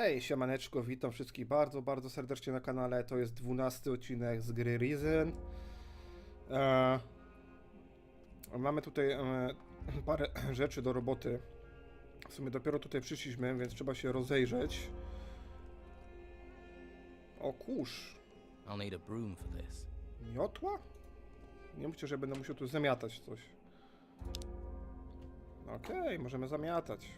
Hej, siemaneczko, witam wszystkich bardzo, bardzo serdecznie na kanale. To jest 12 odcinek z gry Risen. Mamy tutaj parę rzeczy do roboty. W sumie dopiero tutaj przyszliśmy, więc trzeba się rozejrzeć. O kurz. I'll need a broom for this. Miotła? Nie mówcie, że będę musiał tu zamiatać coś. Okej, możemy zamiatać.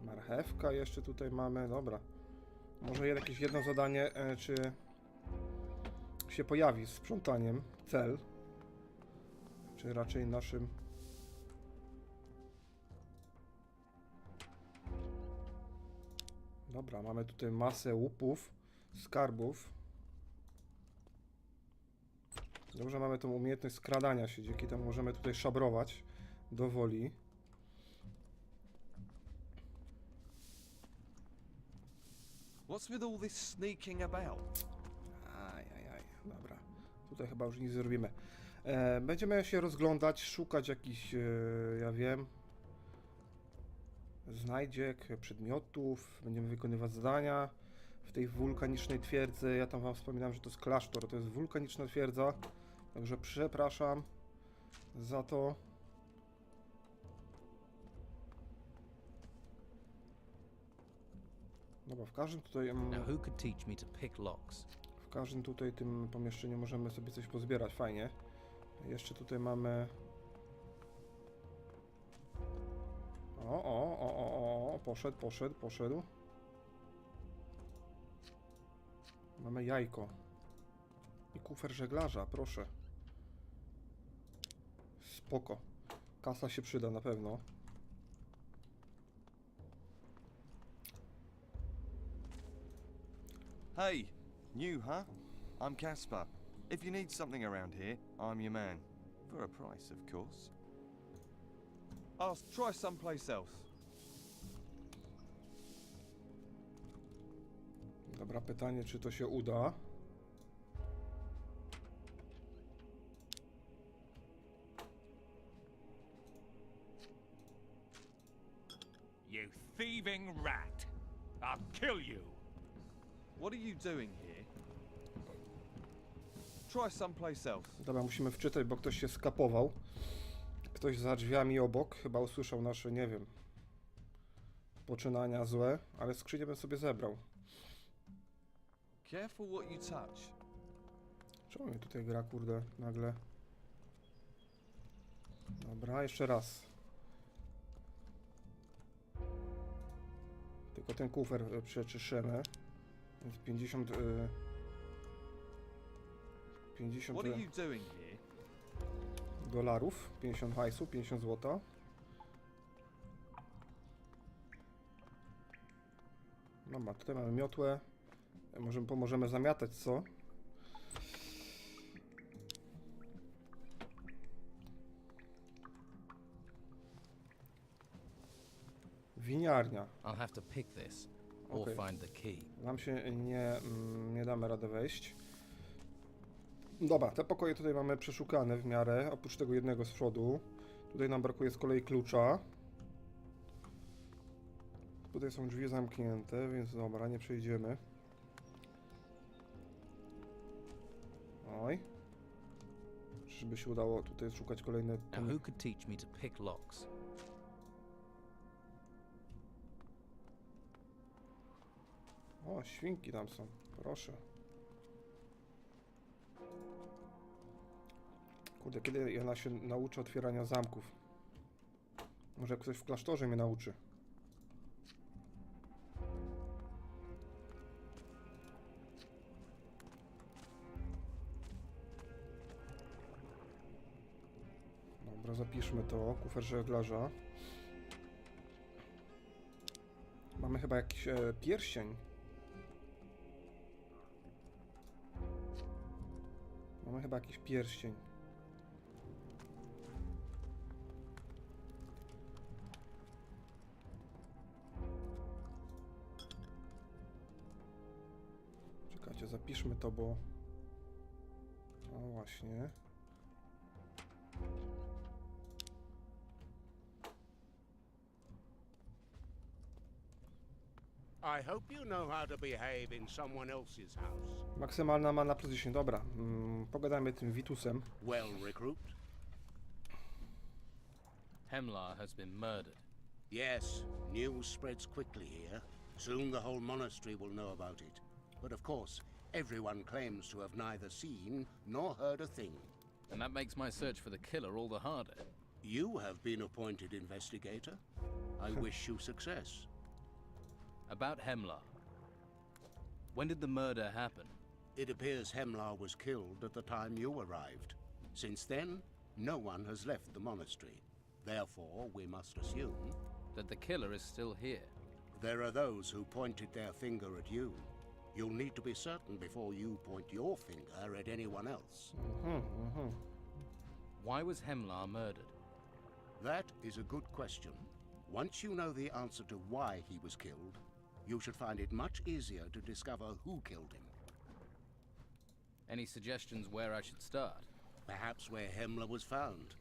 Marchewka jeszcze tutaj mamy, dobra. Może jakieś jedno zadanie, czy się pojawi z sprzątaniem, cel. Czy raczej naszym... Dobra, mamy tutaj masę łupów, skarbów. Dobrze, mamy tą umiejętność skradania się, dzięki temu możemy tutaj szabrować do woli. What's with all this sneaking about? Ajajaj, dobra. Tutaj chyba już nic zrobimy. Będziemy się rozglądać, szukać jakichś, ja wiem, znajdziek, przedmiotów. Będziemy wykonywać zadania w tej wulkanicznej twierdzy. Ja tam wam wspominałem, że to jest klasztor, to jest wulkaniczna twierdza. Także przepraszam za to. Dobra, w każdym tutaj... Now who could teach me to pick locks? W każdym tutaj tym pomieszczeniu możemy sobie coś pozbierać, fajnie. Jeszcze tutaj mamy... O, poszedł. Mamy jajko. I kufer żeglarza, proszę. Spoko. Kasa się przyda na pewno. Hey, new, huh? I'm Casper. If you need something around here, I'm your man. For a price, of course. I'll try someplace else. Dobra, pytanie, czy to się uda. You thieving rat! I'll kill you! What are you doing here? Try someplace else. Dobra, musimy wczytać, bo ktoś się skapował. Ktoś za drzwiami obok, chyba usłyszał nasze, nie wiem, poczynania złe, ale skrzynię bym sobie zebrał. Careful what you touch. Czemu mnie tutaj gra, kurde, nagle? Dobra, jeszcze raz. Tylko ten kufer przeczyszczymy. Więc 50 What are you doing here? dolarów, 50 hajsu, 50 złota. Dobra, tutaj mamy miotłę. Pomożemy zamiatać, co? Winiarnia. I'll have to pick this or Okay. find the key. Nam się nie damy rady wejść. Dobra, te pokoje tutaj mamy przeszukane w miarę, oprócz tego jednego z przodu. Tutaj nam brakuje z kolei klucza. Tutaj są drzwi zamknięte, więc dobra, nie przejdziemy. Oj. Czyżby się udało tutaj szukać kolejne... Now who could teach me to pick locks? O, świnki tam są, proszę. Kurde, kiedy ja się nauczę otwierania zamków? Może ktoś w klasztorze mnie nauczy. Dobra, zapiszmy to. Kufer żeglarza. Mamy chyba jakiś pierścień. Mamy chyba jakiś pierścień. Czekajcie, zapiszmy to, bo... O właśnie. I hope you know how to behave in someone else's house. Maksymalna mana plus 10, dobra. Pogadajmy tym Vitusem. Well, recruit? Hemlar has been murdered. Yes, news spreads quickly here. Soon the whole monastery will know about it. But of course, everyone claims to have neither seen nor heard a thing. And that makes my search for the killer all the harder. You have been appointed investigator. I wish you success. About Hemlar. When did the murder happen? It appears Hemlar was killed at the time you arrived. Since then, no one has left the monastery. Therefore, we must assume That the killer is still here. there are those who pointed their finger at you. You'll need to be certain before you point your finger at anyone else. Why was Hemlar murdered? That is a good question. Once you know the answer to why he was killed, you should find it much easier to discover who killed him. Any suggestions where I should start? Perhaps where Hemlar was found.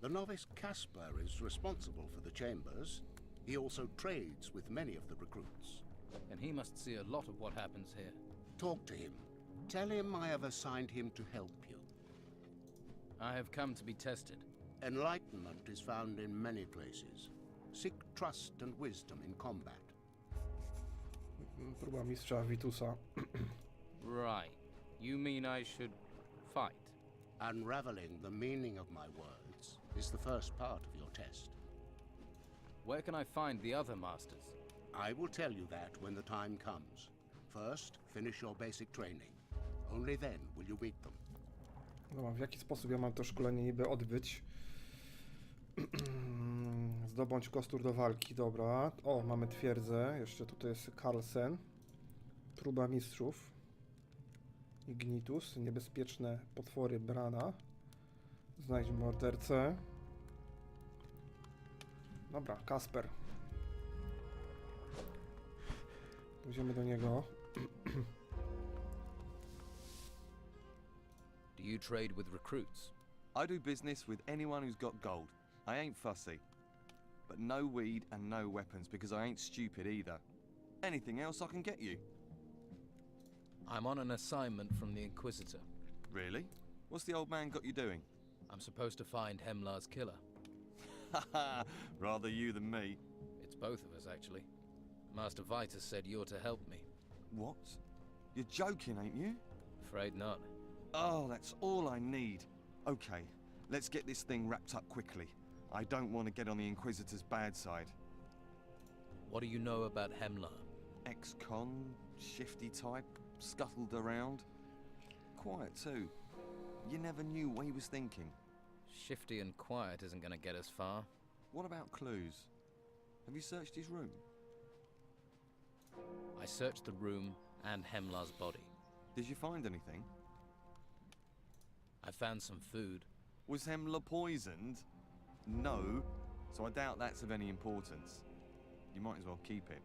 The novice Caspar is responsible for the chambers. He also trades with many of the recruits. And he must see a lot of what happens here. Talk to him. Tell him I have assigned him to help you. I have come to be tested. Enlightenment is found in many places. Seek trust and wisdom in combat. Próba mistrza Vitusa. Right. You mean I should fight? Unraveling the meaning of my words is the first part of your test. Where can I find the other masters? I will tell you that when the time comes. First, finish your basic training. Only then will you meet them. Dobra, w jaki sposób ja mam to szkolenie niby odbyć? Zdobądź kostur do walki, dobra. O, mamy twierdzę. Jeszcze tutaj jest Carlsen. Próba mistrzów. Ignitus. Niebezpieczne potwory Brana. Znajdź mordercę. Dobra, Kasper. Pójdziemy do niego. Do you trade with recruits? I do business with anyone who's got gold. I ain't fussy. But no weed and no weapons because I ain't stupid either. Anything else I can get you. I'm on an assignment from the Inquisitor. Really? What's the old man got you doing? I'm supposed to find Hemlar's killer. Haha, rather you than me. It's both of us, actually. Master Vitus said you're to help me. What? You're joking, ain't you? Afraid not. Oh, that's all I need. Okay, let's get this thing wrapped up quickly. I don't want to get on the Inquisitor's bad side. What do you know about Hemlar? Ex-con, shifty type, scuttled around. Quiet too. You never knew what he was thinking. Shifty and quiet isn't gonna get us far. What about clues? Have you searched his room? I searched the room and Hemlar's body. Did you find anything? I found some food. Was Hemlar poisoned? No, so I doubt that's of any importance. You might as well keep it.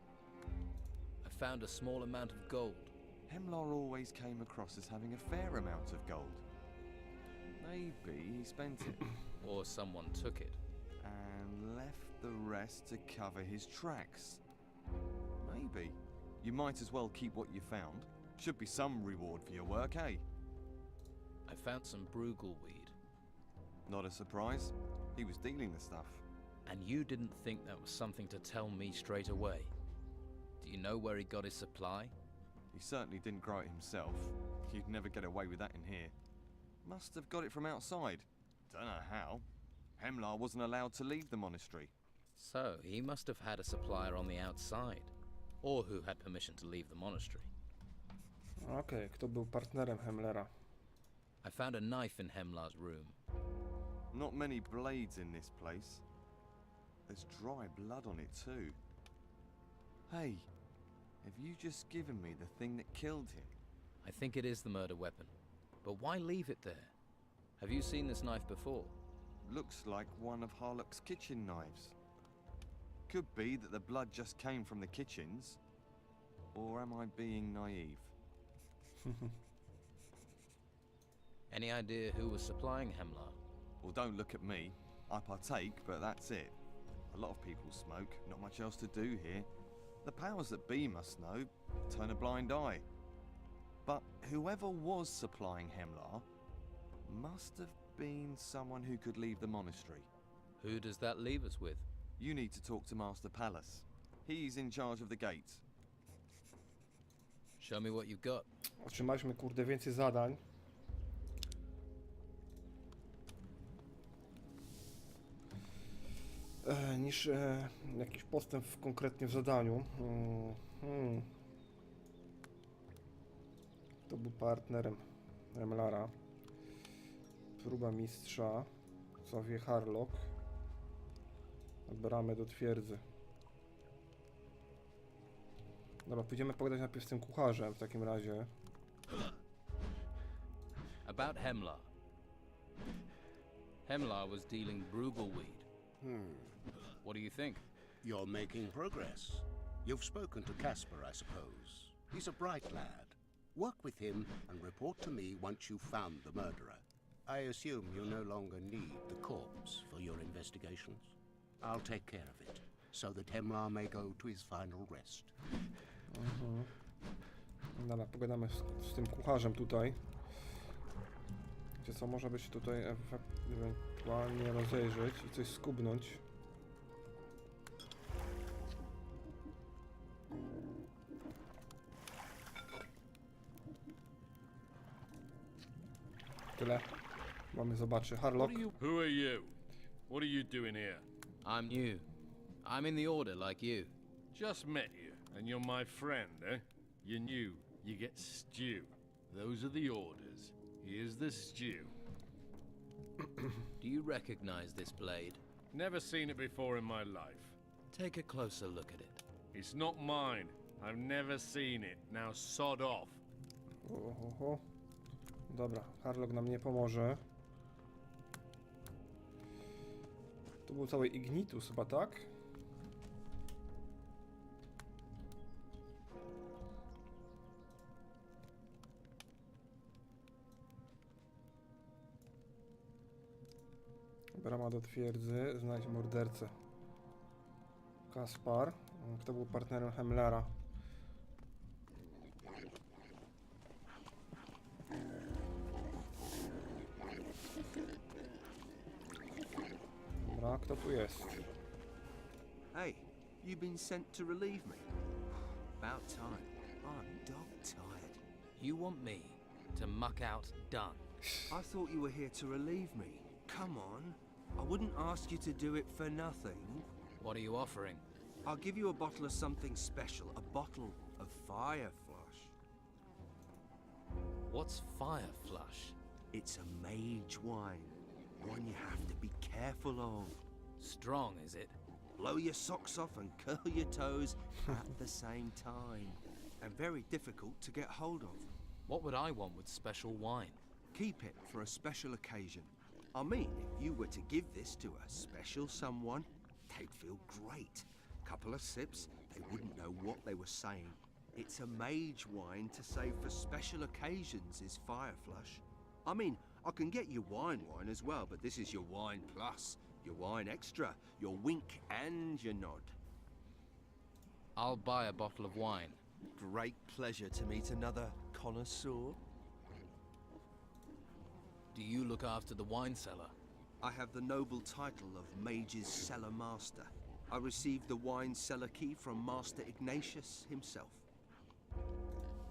I found a small amount of gold. Hemlar always came across as having a fair amount of gold. Maybe he spent it Or someone took it. and left the rest to cover his tracks. Maybe. You might as well keep what you found. Should be some reward for your work, eh? I found some Brugal weed. Not a surprise. He was dealing the stuff. And you didn't think that was something to tell me straight away. Do you know where he got his supply? He certainly didn't grow it himself. You'd never get away with that in here. Must have got it from outside. Don't know how. Hemlar wasn't allowed to leave the monastery. So, he must have had a supplier on the outside. Or who had permission to leave the monastery. Okej, kto był partnerem Hemlera? I found a knife in Hemlar's room. Not many blades in this place. There's dry blood on it too. Hey, have you just given me the thing that killed him? I think it is the murder weapon. But why leave it there? Have you seen this knife before? Looks like one of Harlock's kitchen knives. Could be that the blood just came from the kitchens. Or am I being naive? Any idea who was supplying Hemlar? Well, don't look at me. I partake, but that's it. A lot of people smoke, not much else to do here. The powers that be must know, turn a blind eye. But whoever was supplying Hemlar must have been someone who could leave the monastery. Who does that leave us with? You need to talk to Master Palace. He's in charge of the gates. Show me what you've got. Otrzymaliśmy, kurde, więcej zadań. Niż jakiś postęp konkretnie w zadaniu. Kto był partnerem Hemlara? Próba mistrza. Sowie Harlock. Bramę do twierdzy. Dobra, pójdziemy pogadać najpierw z tym kucharzem w takim razie. About Hemlar. Hemlar was dealing Brugelweed. What do you think? You're making progress. You've spoken to Casper, I suppose. He's a bright lad. Work with him and report to me once you've found the murderer. I assume you no longer need the corpse for your investigations. I'll take care of it, so that Hemlar may go to his final rest. Dobra, pogadamy z tym kucharzem tutaj. Gdzie co, może by się tutaj ewentualnie rozejrzeć i coś skubnąć. Tyle. Mamy zobaczy. Harlock. Who are you? What are you doing here? I'm new. I'm in the order like you. Just met you, and you're my friend, eh? You're new, you get stew. Those are the orders. Here's the stew. Do you recognize this blade? Never seen it before in my life. Take a closer look at it. It's not mine. I've never seen it. Now sod off. Oho. Dobra, Harlock nam nie pomoże. To był cały Ignitus chyba, tak? Brama do twierdzy, znajdź mordercę. Kaspar. Kto był partnerem Hemlara? Dobra, kto tu jest? Hey, you've been sent to relieve me. About time. I'm dog tired. You want me to muck out done? I thought you were here to relieve me. Come on. I wouldn't ask you to do it for nothing. What are you offering? I'll give you a bottle of something special. A bottle of fire flush. What's fire flush? It's a mage wine. One you have to be careful of. Strong, is it? Blow your socks off and curl your toes at the same time. And very difficult to get hold of. What would I want with special wine? Keep it for a special occasion. I mean, if you were to give this to a special someone, they'd feel great. Couple of sips, they wouldn't know what they were saying. It's a mage wine to save for special occasions, is Fire Flush. I mean, I can get you wine as well, but this is your wine plus, your wine extra, your wink and your nod. I'll buy a bottle of wine. Great pleasure to meet another connoisseur. Do you look after the wine cellar? I have the noble title of Mage's Cellar Master. I received the wine cellar key from Master Ignatius himself.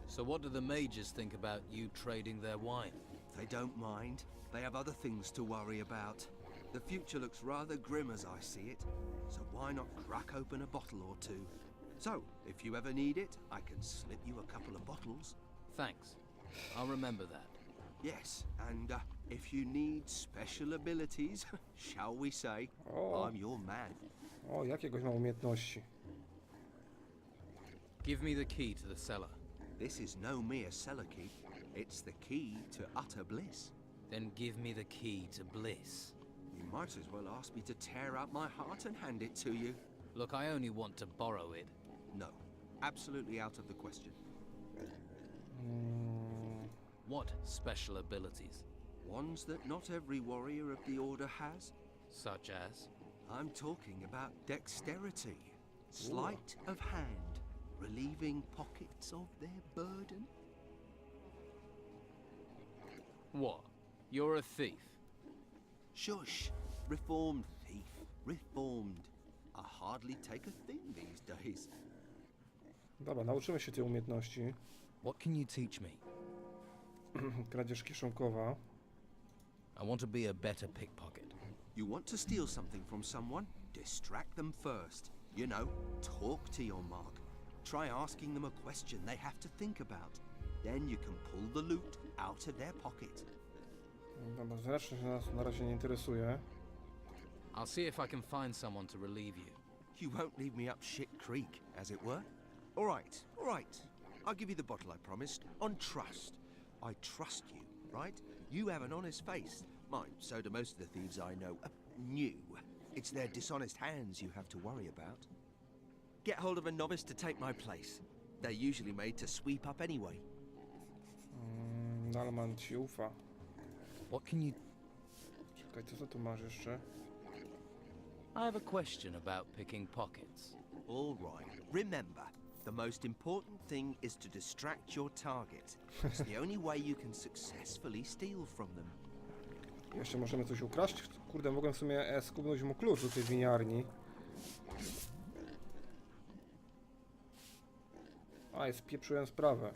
So what do the mages think about you trading their wine? They don't mind. They have other things to worry about. The future looks rather grim as I see it, so why not crack open a bottle or two? So, if you ever need it, I can slip you a couple of bottles. Thanks. I'll remember that. Yes, and if you need special abilities, shall we say, O. I'm your man. O, jakiegoś ma umiejętności. Give me the key to the cellar. This is no mere cellar key. It's the key to utter bliss. Then give me the key to bliss. You might as well ask me to tear out my heart and hand it to you. Look, I only want to borrow it. No, absolutely out of the question. What special abilities? Ones that not every warrior of the Order has. Such as? I'm talking about dexterity, sleight of hand, relieving pockets of their burden. What? You're a thief? Shush! Reformed thief. Reformed. I hardly take a thing these days. Dobra, nauczymy się tej umiejętności. What can you teach me? Kradzież kieszonkowa. I want to be a better pickpocket. You want to steal something from someone? Distract them first. You know, talk to your mark. Try asking them a question they have to think about. Then you can pull the loot out of their pocket. Dobra, zręczność nas na razie nie interesuje. I'll see if I can find someone to relieve you. You won't leave me up shit creek, as it were. All right. I'll give you the bottle I promised, on trust. I trust you, right? You have an honest face. Mine, so do most of the thieves I know. New. It's their dishonest hands you have to worry about. Get hold of a novice to take my place. They're usually made to sweep up anyway. Dalman ci ufa. What can you... Czekaj, co tu masz jeszcze? I have a question about picking pockets. All right. Remember, the most important thing is to distract your target. It's the only way you can successfully steal from them. Jeszcze możemy coś ukraść? Kurde, mogłem w sumie skubnąć mu klucz do tej winiarni. A, spieprzyłem sprawę.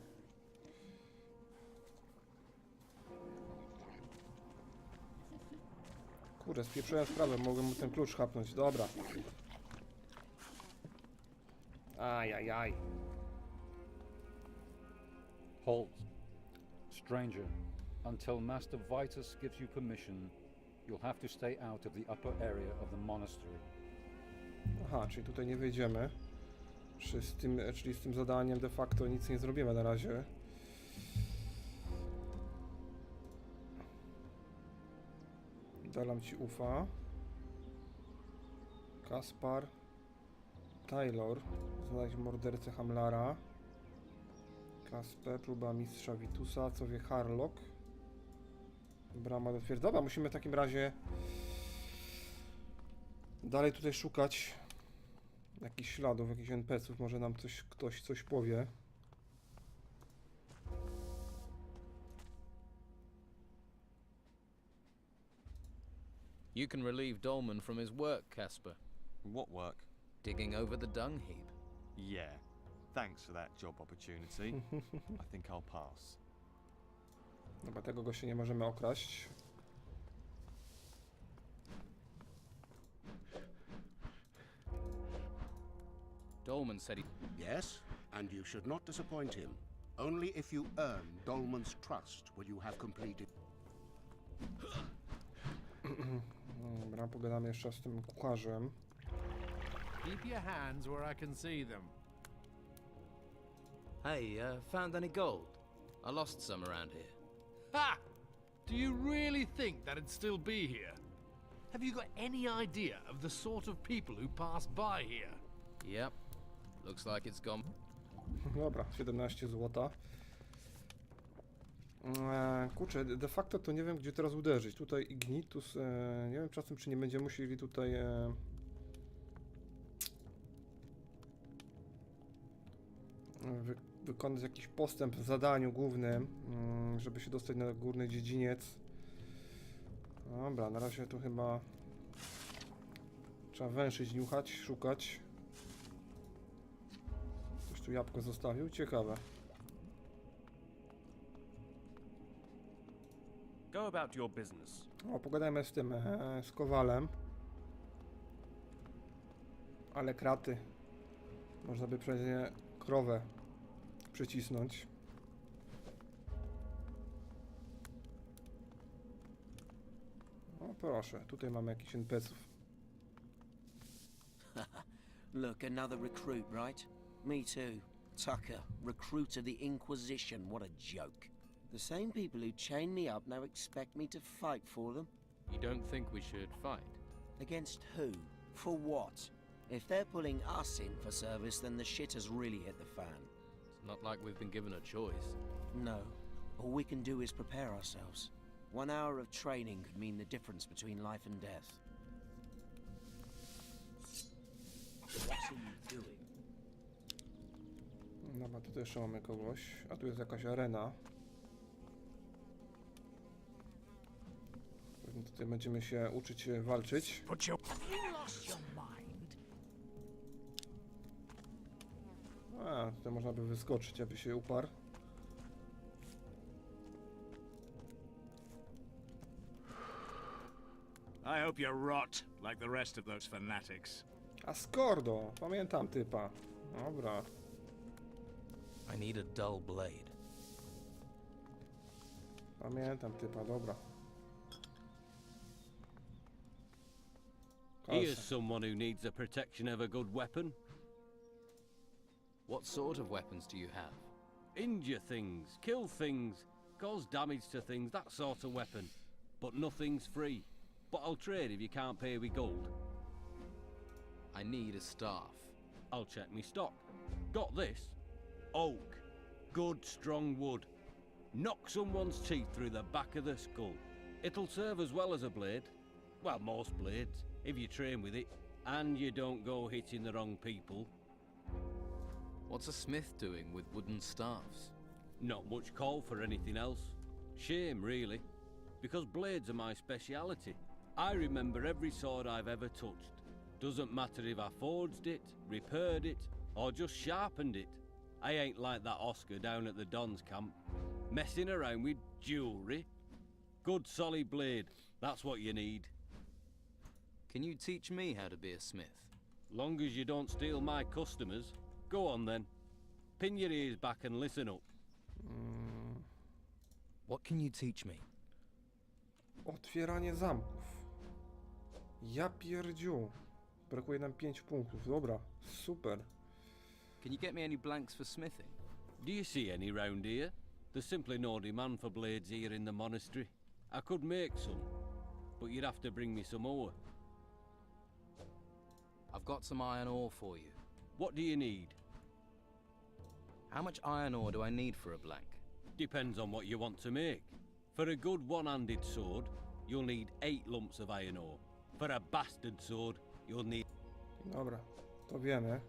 Kurde, spieprzyłem sprawę, mogłem mu ten klucz chapnąć. Dobra. Ajajaj. Halt, stranger. Until Master Vitus gives you permission, you'll have to stay out of the upper area of the monastery. Aha, czyli tutaj nie wyjdziemy. Czyli z tym zadaniem de facto nic nie zrobimy na razie. Dalam ci ufa. Kaspar. Taylor. Znaleźć mordercę Hamlara. Kasper. Próba mistrza Vitusa. Co wie Harlock. Brama do twierdzy. Dobra, musimy w takim razie dalej tutaj szukać jakichś śladów, jakichś NPC-ów. Może nam ktoś coś powie. You can relieve Dolman from his work, Casper. What work? Digging over the dung heap. Yeah. Thanks for that job opportunity. I think I'll pass. Dobra, tego gościa nie możemy okraść. Dolman said he... Yes, and you should not disappoint him. Only if you earn Dolman's trust will you have completed. Dobra, pogadamy jeszcze z tym kucharzem. Keep your hands where I can see them. Hey, found any gold? I lost some around here. Ha! Do you really think that'd still be here? Have you got any idea of the sort of people who pass by here? Yep. Looks like it's gone. Dobra, 17 złota. Kurczę, de facto to nie wiem, gdzie teraz uderzyć. Tutaj Ignitus, nie wiem czasem, czy nie będziemy musieli tutaj wykonać jakiś postęp w zadaniu głównym, żeby się dostać na górny dziedziniec. Dobra, na razie to chyba trzeba węszyć, niuchać, szukać. Ktoś tu jabłko zostawił? Ciekawe. Go about your business. O, pogadajmy z tym, z Kowalem. Ale kraty. Można by przez nie krowę przycisnąć. O, proszę, tutaj mamy jakichś NPC-ów. Look, another recruit, right? Me too. Tucker, recruit of the Inquisition. What a joke. The same people who chained me up now expect me to fight for them? You don't think we should fight? Against who? For what? If they're pulling us in for service, then the shit has really hit the fan. It's not like we've been given a choice. No. All we can do is prepare ourselves. 1 hour of training could mean the difference between life and death. What are you doing? Dobra, tutaj jeszcze mamy kogoś. A tu jest jakaś arena. Pewnie tutaj będziemy się uczyć walczyć. A, tutaj można by wyskoczyć, aby się uparł. I hope you rot like the rest of those fanatics. A skordo! Pamiętam typa. Dobra. I need a dull blade. Pamiętam typa, dobra. Here's someone who needs the protection of a good weapon. What sort of weapons do you have? Injure things, kill things, cause damage to things, that sort of weapon. But nothing's free. But I'll trade if you can't pay with gold. I need a staff. I'll check me stock. Got this? Oak. Good, strong wood. Knock someone's teeth through the back of the skull. It'll serve as well as a blade. Well, most blades, if you train with it, and you don't go hitting the wrong people. What's a smith doing with wooden staffs? Not much call for anything else. Shame, really, because blades are my speciality. I remember every sword I've ever touched. Doesn't matter if I forged it, repaired it, or just sharpened it. I ain't like that Oscar down at the Don's camp, messing around with jewellery. Good solid blade, that's what you need. Can you teach me how to be a smith? Long as you don't steal my customers. Go on then. Pin your ears back and listen up. What can you teach me? Otwieranie zamków. Ja pierdziu. Brakuje nam 5 punktów. Dobra, super. Can you get me any blanks for smithing? Do you see any round here? There's simply no demand for blades here in the monastery. I could make some, but you'd have to bring me some ore. I've got some iron ore for you. What do you need? How much iron ore do I need for a blank? Depends on what you want to make. For a good one-handed sword, you'll need 8 lumps of iron ore. For a bastard sword, you'll need... Dobra, to wiemy.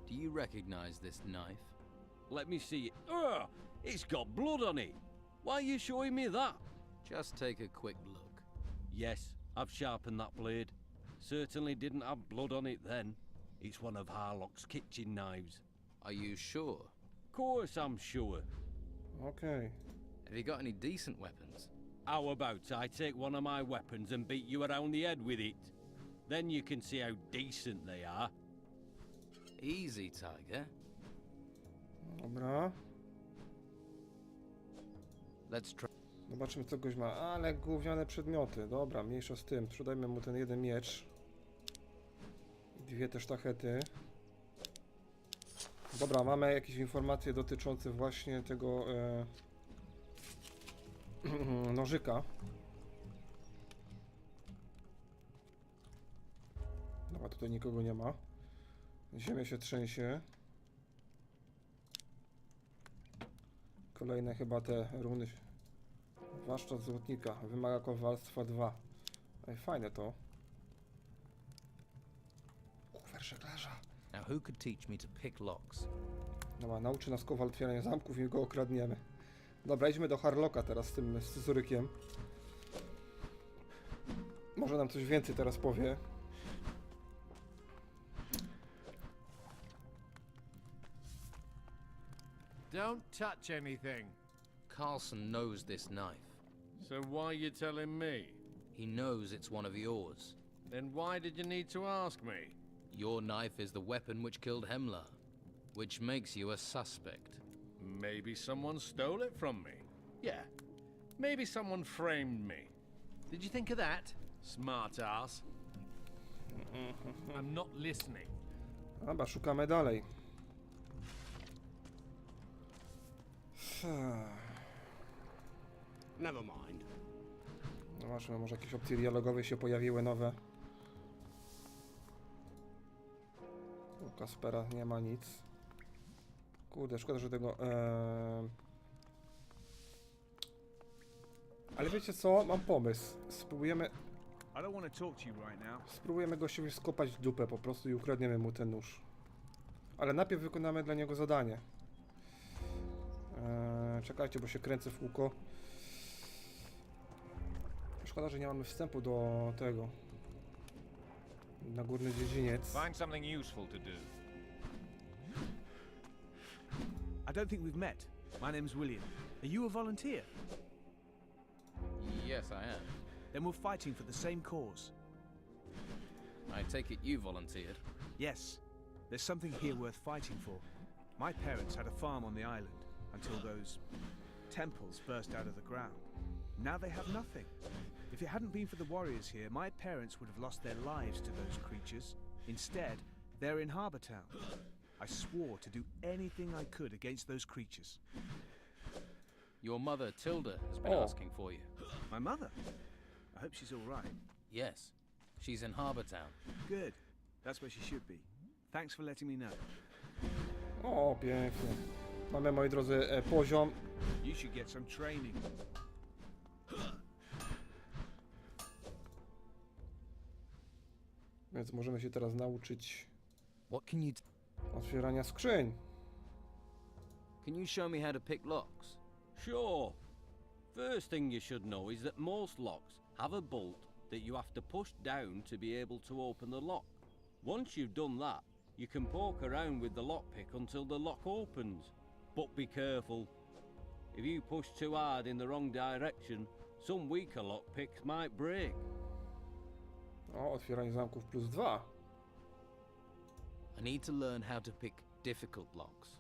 Do you recognize this knife? Let me see it. Ugh! It's got blood on it! Why are you showing me that? Just take a quick look. Yes, I've sharpened that blade. Certainly didn't have blood on it then. It's one of Harlock's kitchen knives. Are you sure? Course I'm sure. Okej. Have you got any decent weapons? How about I take one of my weapons and beat you around the head with it? Then you can see how decent they are. Easy, Tiger. Dobra. Let's try. Zobaczymy, co goś ma. Ale gówniane przedmioty. Dobra, mniejsza z tym. Sprzedajmy mu ten jeden miecz. I 2 te sztachety. Dobra, mamy jakieś informacje dotyczące właśnie tego nożyka. Dobra, tutaj nikogo nie ma. Ziemia się trzęsie. Kolejne chyba te runy. Zwłaszcza złotnika. Wymaga kowalstwa 2. Ej, fajne to. Kufer żeglarza. Now who could teach me to pick locks? Dobra, nauczy nas kowal otwierania zamków i go okradniemy. Dobra, idźmy do Harlocka teraz z tym scyzorykiem. Może nam coś więcej teraz powie. Don't touch anything. Carlson knows this knife. So why you telling me? He knows it's one of yours. Then why did you need to ask me? Your knife is the weapon which killed Hemlar, which makes you a suspect. Maybe someone stole it from me. Yeah, maybe someone framed me. Did you think of that? Smart ass. I'm not listening. Dobra, szukamy dalej. Never mind. Zobaczmy, może jakieś opcje dialogowe się pojawiły nowe. U Kaspera nie ma nic. Kurde, szkoda, że tego... Ale wiecie co? Mam pomysł. Spróbujemy... I don't want to talk to you right now. Spróbujemy gościowi skopać w dupę po prostu i ukradniemy mu ten nóż. Ale najpierw wykonamy dla niego zadanie. Czekajcie, bo się kręcę w kółko. Szkoda, że nie mamy wstępu do tego. Na górny dziedziniec. Find something useful to do. I don't think we've met. My name's William. Are you a volunteer? Yes, I am. Then we're fighting for the same cause. I take it you volunteered. Yes. There's something here worth fighting for. My parents had a farm on the island until those temples burst out of the ground. Now they have nothing. If it hadn't been for the warriors here, my parents would have lost their lives to those creatures. Instead, they're in Harbour Town. I swore to do anything I could against those creatures. Your mother, Tilda, has been asking for you. My mother? I hope she's all right. Yes. She's in Harbour Town. Good. That's where she should be. Thanks for letting me know. O, pięknie. Mamy, moi drodzy, poziom. You should get some training. Więc możemy się teraz nauczyć What can you otwierania skrzyń. Can you show me how to pick locks? Sure. First thing you should know is that most locks have a bolt that you have to push down to be able to open the lock. Once you've done that, you can poke around with the lockpick until the lock opens. But be careful. If you push too hard in the wrong direction, some weaker lockpicks might break. O, otwieranie zamków +2. I need to learn how to pick difficult locks.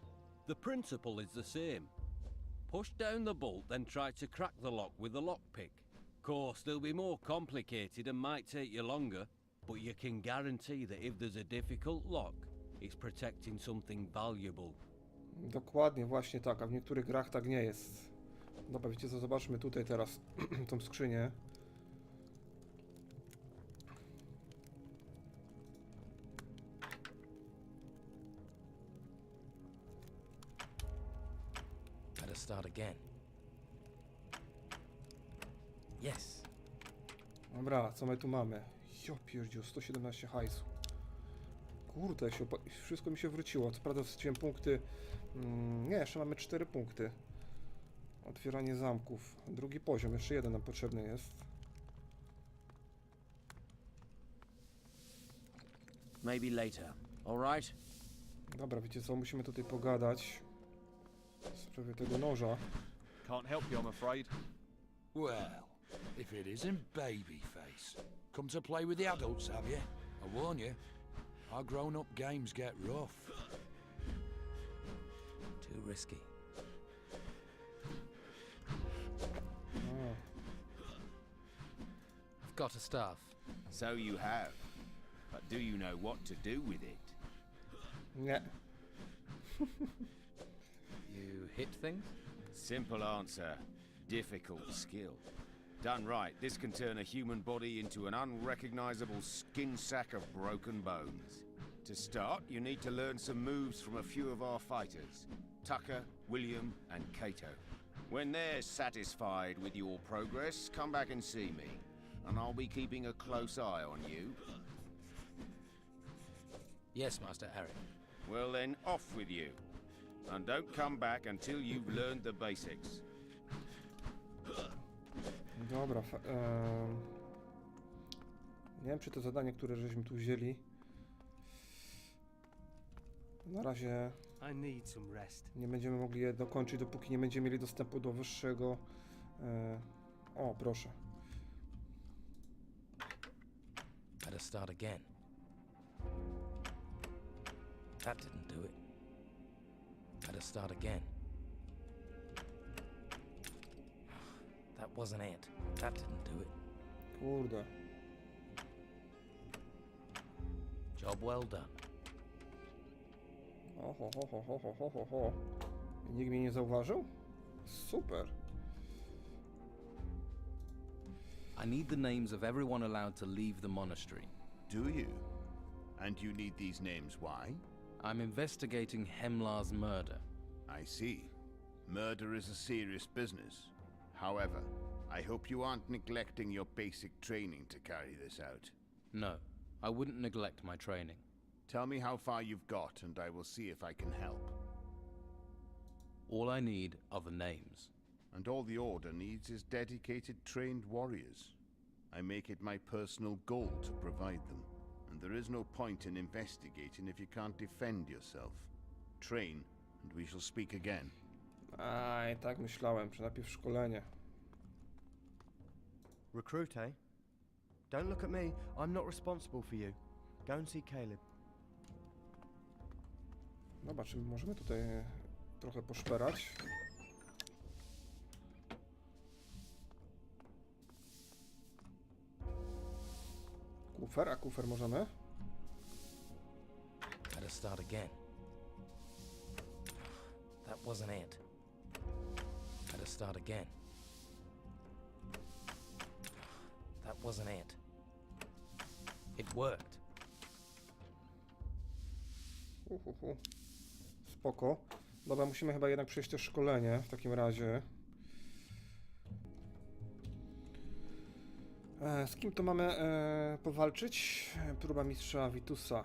The principle is the same. Push down the bolt, then try to crack the lock with the lockpick. Of course, they'll be more complicated and might take you longer, but you can guarantee that if there's a difficult lock, it's protecting something valuable. Dokładnie, właśnie tak, a w niektórych grach tak nie jest. Dobra, wiecie co, zobaczmy tutaj teraz tą skrzynię. Better start again. Yes. Dobra, co my tu mamy? Jo pierdziu, 117 hajsu. Kurde, wszystko mi się wróciło. Co prawda straciłem punkty. Nie, jeszcze mamy 4 punkty. Otwieranie zamków. Drugi poziom, jeszcze jeden nam potrzebny jest. Maybe later. All right? Dobra, wiecie co, musimy tutaj pogadać w sprawie tego noża. Can't help you, I'm afraid. Well, if it isn't Babyface. Come to play with the adults, have you? I warn you, our grown-up games get rough. Too risky. I've got a staff. So you have. But do you know what to do with it? Nie. You hit things? Simple answer. Difficult skill. Done right, this can turn a human body into an unrecognizable skin sack of broken bones. To start, you need to learn some moves from a few of our fighters. Tucker, William, and Cato. When they're satisfied with your progress, come back and see me. And I'll be keeping a close eye on you. Yes, Master Eric. Well then, off with you. And don't come back until you've learned the basics. Dobra, nie wiem, czy to zadanie, które żeśmy tu wzięli, na razie nie będziemy mogli je dokończyć, dopóki nie będziemy mieli dostępu do wyższego. O, proszę. Better start again. That didn't do it. Better start again. That wasn't it. That didn't do it. Kurde. Job well done. Oho, ho, ho, ho, ho, ho, ho, ho. Nikt mnie nie zauważył? Super. I need the names of everyone allowed to leave the monastery. Do you? And you need these names, why? I'm investigating Hemlar's murder. I see. Murder is a serious business. However, I hope you aren't neglecting your basic training to carry this out. No, I wouldn't neglect my training. Tell me how far you've got, and I will see if I can help. All I need are the names. And all the Order needs is dedicated, trained warriors. I make it my personal goal to provide them, and there is no point in investigating if you can't defend yourself. Train, and we shall speak again. Aj, tak myślałem, że najpierw szkolenie. Recruit, eh? Don't look at me. I'm not responsible for you. Go and see Caleb. Dobra, czy możemy tutaj trochę poszperać? Kufer, a kufer możemy? Gotta start again. That wasn't it. Gotta start again. That wasn't it. It worked. Spoko. Dobra, musimy chyba jednak przejść to szkolenie w takim razie. Z kim to mamy powalczyć? Próba mistrza Vitusa.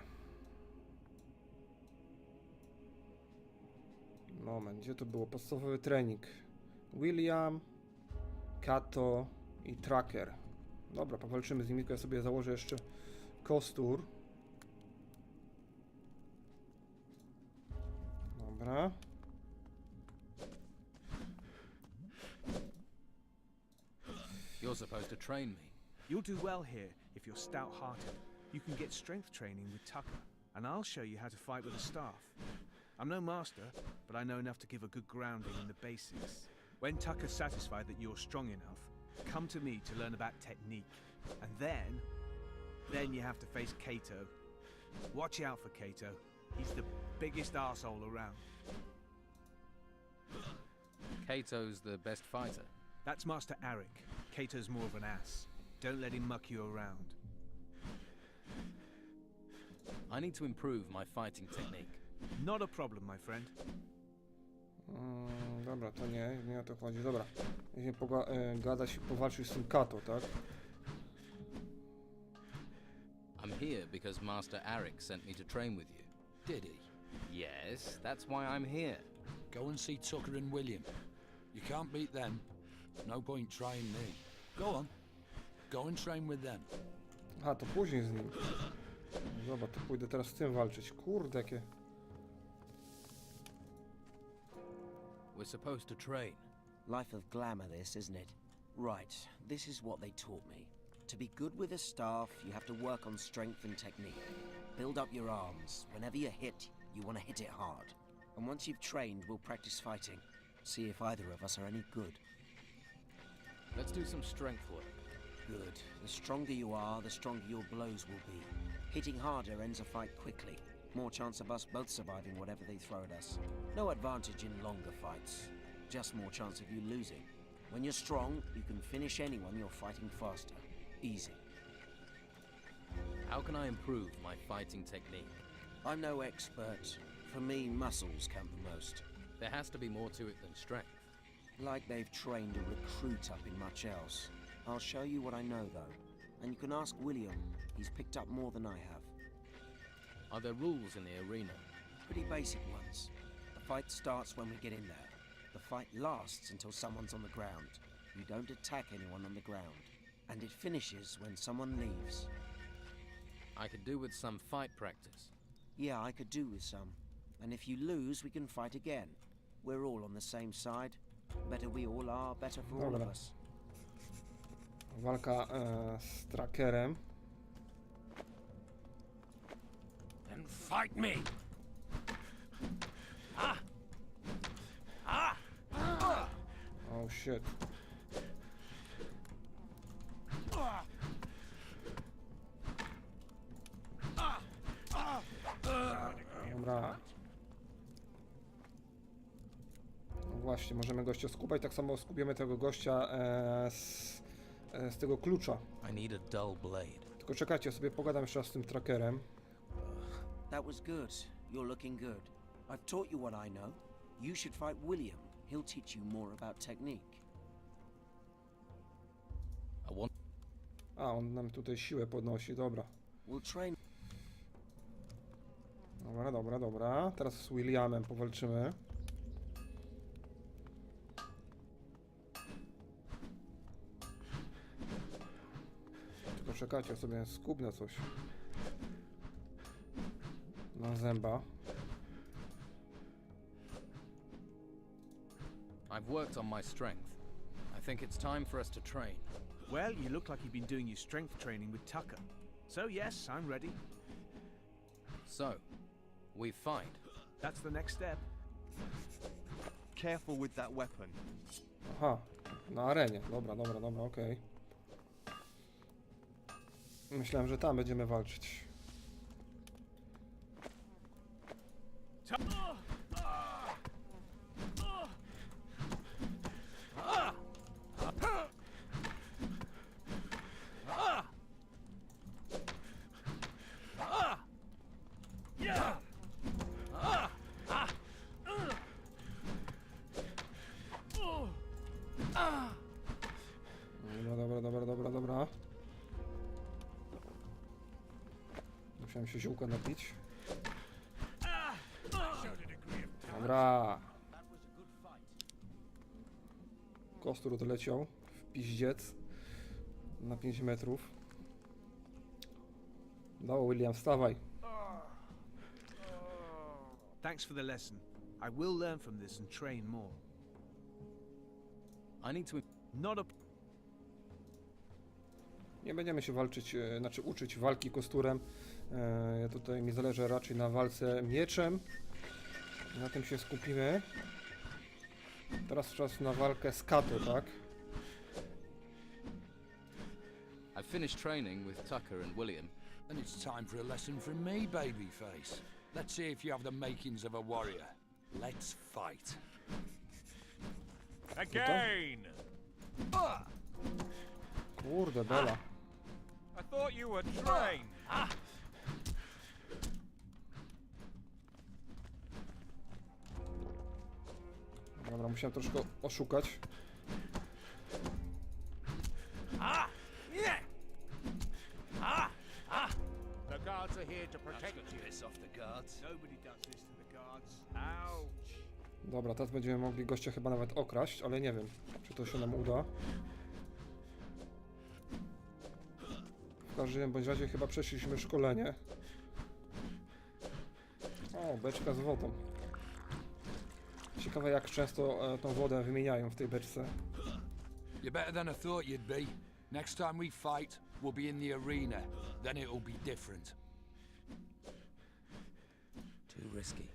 Moment, gdzie to było? Podstawowy trening. William, Kato i Tracker. Dobra, powalczymy z nimi, tylko ja sobie założę jeszcze kostur. Dobra. You're supposed to train me. You'll do well here if you're stout-hearted. You can get strength training with Tucker, and I'll show you how to fight with a staff. I'm no master, but I know enough to give a good grounding in the basics. When Tucker's satisfied that you're strong enough, come to me to learn about technique. And then you have to face Kato. Watch out for Kato. He's the biggest arsehole around. Kato's the best fighter. That's Master Arik. Kato's more of an ass. Don't let him muck you around. I need to improve my fighting technique. Not a problem, my friend. Dobra, to nie o to chodzi. Dobra, gadać i powalczyć z tym Kato, tak? I'm here because Master Arik sent me to train with you. Did he? Yes, that's why I'm here. Go and see Tucker and William. You can't beat them. No point trying me. Go on. Go and train with them. Aha, to później z nim. Dobra, to pójdę teraz z tym walczyć. Kurde, jakie... We're supposed to train. Life of glamour this, isn't it? Right, this is what they taught me. To be good with a staff, you have to work on strength and technique. Build up your arms. Whenever you hit, you want to hit it hard. And once you've trained, we'll practice fighting. See if either of us are any good. Let's do some strength work. Good. The stronger you are, the stronger your blows will be. Hitting harder ends a fight quickly. More chance of us both surviving whatever they throw at us. No advantage in longer fights. Just more chance of you losing. When you're strong, you can finish anyone you're fighting faster. Easy. How can I improve my fighting technique? I'm no expert. For me, muscles count the most. There has to be more to it than strength. Like they've trained a recruit up in much else. I'll show you what I know, though. And you can ask William. He's picked up more than I have. Are there rules in the arena? Pretty basic ones. The fight starts when we get in there. The fight lasts until someone's on the ground. You don't attack anyone on the ground. And it finishes when someone leaves. I could do with some fight practice. Yeah, I could do with some. And if you lose, we can fight again. We're all on the same side. Better we all are, better for all of us. Walka z Trackerem. Then fight me! Ah! Ah! Oh shit. Dobra. No właśnie, możemy gościa skupać, tak samo skupiamy tego gościa z tego klucza. I need a dull blade. Tylko czekajcie, ja sobie pogadam jeszcze raz z tym Trackerem. That was good. You're looking good. I've taught you what I know. You should fight William. He'll teach you more about technique. A, on nam tutaj siłę podnosi, dobra. Dobra. Teraz z Williamem powalczymy. Tylko czekajcie, ja sobie skubnę coś. Na zęba. I've worked on my strength. I think it's time for us to train. Well, you look like you've been doing your strength training with Tucker. So yes, I'm ready. So, we fight. That's the next step. Careful with that weapon. Aha, na arenie. Dobra, okej. Myślałem, że tam będziemy walczyć. Dobra. Musiałem się ziółka napić. Dobra. Kostur odleciał w piździec na 5 metrów. No, William, wstawaj. Thanks for the lesson. I will learn from this and train more. I need to... Not a... Nie będziemy się walczyć, znaczy uczyć walki kosturem. Tutaj mi zależy raczej na walce mieczem. Na tym się skupimy. Teraz czas na walkę z Kato, tak? I finished training with Tucker and William. And it's time for a lesson from me, babyface. Let's see if you have the makings of a warrior. Let's fight. Again! Kurde, bela. I thought you were trained. Dobra, musiałem troszkę oszukać. The guards are here to protect you. Piss off the guards. Nobody does this to the guards. Ouch. Dobra, teraz będziemy mogli gościa chyba nawet okraść, ale nie wiem, czy to się nam uda. W każdym bądź razie chyba przeszliśmy szkolenie. O, beczka z wodą. Ciekawe, jak często tą wodę wymieniają w tej beczce. You're better than I thought you'd be. Next time we fight, we'll be in the arena. Then it'll be different. Too risky.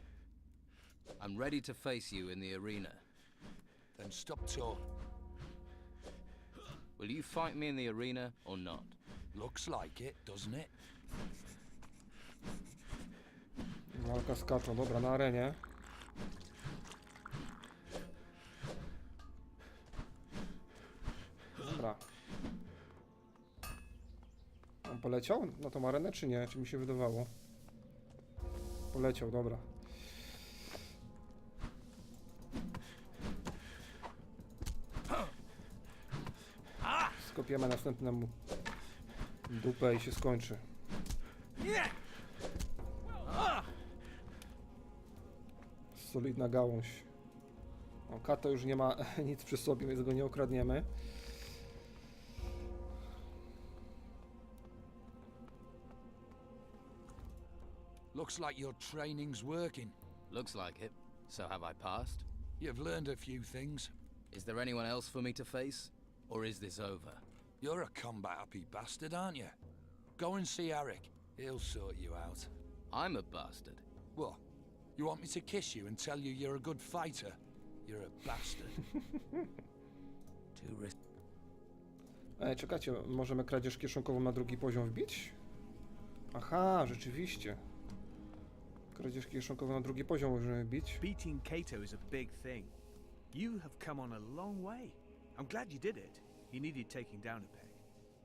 I'm ready to face you in the arena. Then stop talking. Will you fight me in the arena or not? Looks like it, doesn't it? Walka z Kato, dobra, na arenie. Dobra. On poleciał na tą arenę, czy nie? Czy mi się wydawało? Poleciał, dobra. Skopiemy następnemu dupę i się skończy. Solidna gałąź. O, Kato już nie ma nic przy sobie, więc go nie okradniemy. Looks like your training's working. Looks like it. So have I passed? You've learned a few things. Is there anyone else for me to face? Or is this over? You're a combat-happy bastard, aren't you? Go and see Eric. He'll sort you out. I'm a bastard. What? You want me to kiss you and tell you you're a good fighter? You're a bastard. Too risky. Ej, czekajcie, możemy kradzież kieszonkową na drugi poziom wbić? Aha, rzeczywiście. Kradzież kieszonkową na drugi poziom możemy wbić. Beating Kato is a big thing. You have come on a long way. I'm glad you did it. He needed taking down a peg.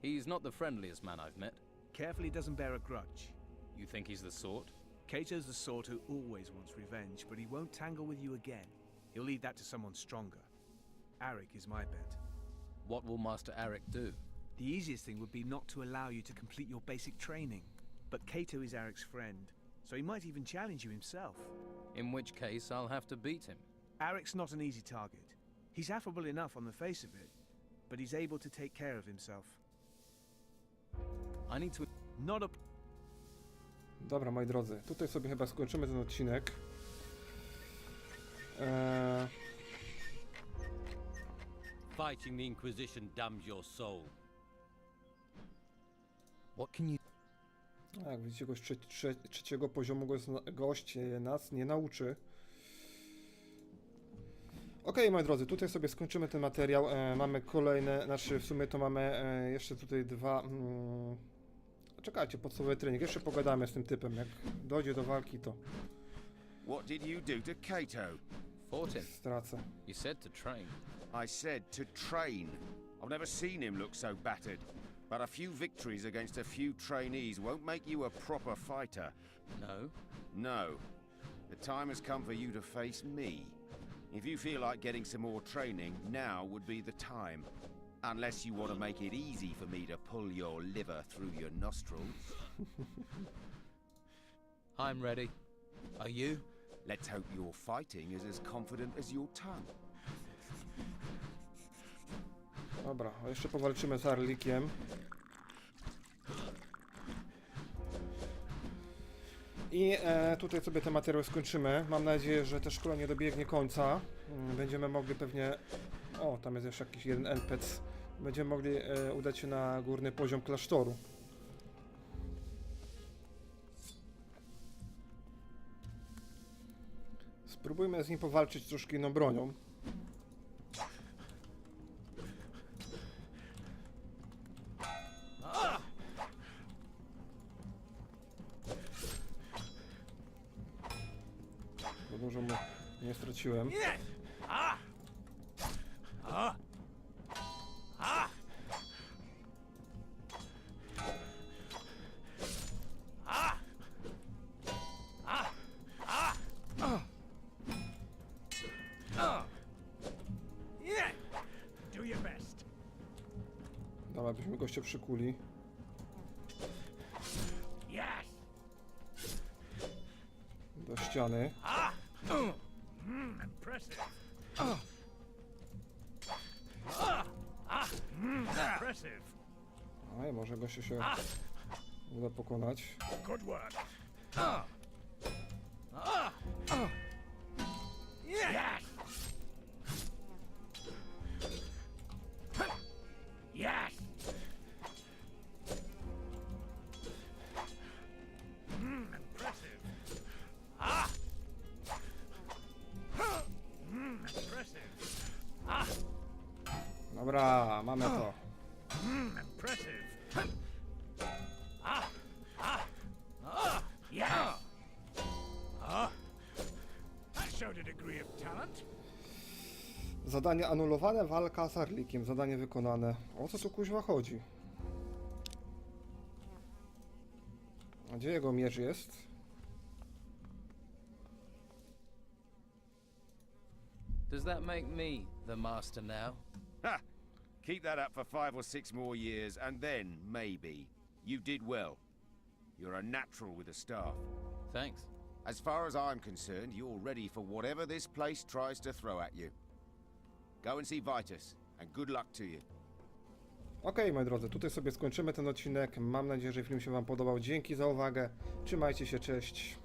He's not the friendliest man I've met. Carefully doesn't bear a grudge. You think he's the sort? Kato's the sort who always wants revenge, but he won't tangle with you again. He'll leave that to someone stronger. Arik is my bet. What will Master Arik do? The easiest thing would be not to allow you to complete your basic training. But Kato is Eric's friend, so he might even challenge you himself. In which case, I'll have to beat him. Eric's not an easy target. He's affable enough on the face of it, but he's able to take care of himself. I need to... Not a... Dobra, moi drodzy, tutaj sobie chyba skończymy ten odcinek. Fighting the Inquisition damns your soul. What can you... Jak widzicie, gość trzeciego poziomu gość nas nie nauczy. Okej, moi drodzy, tutaj sobie skończymy ten materiał. Mamy kolejne, znaczy w sumie to mamy jeszcze tutaj dwa... Czekajcie, podstawowy trening. Jeszcze pogadamy z tym typem, jak dojdzie do walki, to... What did you do to Kato? Fought him. Stracę. You said to train. I said to train. I've never seen him look so battered. But a few victories against a few trainees won't make you a proper fighter. No? No. The time has come for you to face me. If you feel like getting some more training, now would be the time. Unless you want to make it easy for me to pull your liver through your nostrils. I'm ready. Are you? Let's hope your fighting is as confident as your tongue. Dobra, a jeszcze powalczymy z Arlikiem. I tutaj sobie ten materiał skończymy. Mam nadzieję, że te szkolenie dobiegnie końca. Będziemy mogli pewnie... O, tam jest jeszcze jakiś jeden NPC. Będziemy mogli udać się na górny poziom klasztoru. Spróbujmy z nim powalczyć troszkę inną bronią. Bo dużo mu nie straciłem. Dobra, byśmy gościa przykuli. Do ściany. No i może gościa się uda pokonać. Dobra, mamy to. Zadanie anulowane, walka z Arlikiem. Zadanie wykonane. O co tu kuźwa chodzi? A gdzie jego miecz jest? Does that make me the master now? Ha! Keep that up for 5 or 6 more years, and then, maybe. You did well. You're a natural with a staff. Thanks. As far as I'm concerned, you're ready for whatever this place tries to throw at you. Go and see Vitus, and good luck to you. Okej, moi drodzy, tutaj sobie skończymy ten odcinek. Mam nadzieję, że film się wam podobał. Dzięki za uwagę. Trzymajcie się, cześć.